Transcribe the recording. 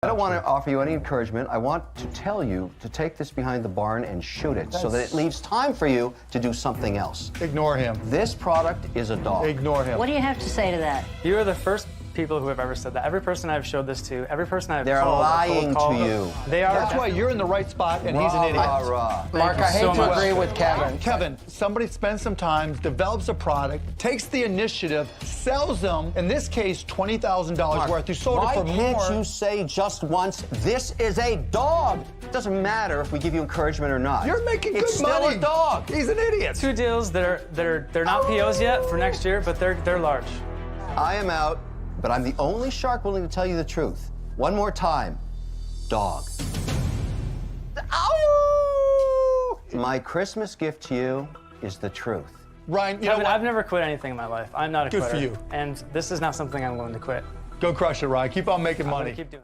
I don't want to offer you any encouragement. I want to tell you to take this behind the barn and shoot it so that it leaves time for you to do something else. Ignore him. This product is a dog. Ignore him. What do you have to say to that? You are the first people who have ever said that. Every person I've showed this to, every person I've They're called, lying called, to you. They are. That's why you're in the right spot and he's an idiot. Mark, I hate so to much. agree with Kevin. Kevin, somebody spends some time, develops a product, takes the initiative, sells them, in this case, $20,000 worth. You sold it Why for can't more. you say just once, this is a dog? It doesn't matter if we give you encouragement or not. You're making it's good money. Still a dog. He's an idiot. Two deals that they're not POs yet for next year, but they're large. I am out, but I'm the only shark willing to tell you the truth. One more time, dog. Ow! My Christmas gift to you is the truth. Ryan, you know Kevin, what? I've never quit anything in my life. I'm not a Good quitter. for you. And this is not something I'm willing to quit. Go crush it, Ryan. Keep on making I'm money. gonna keep doing it.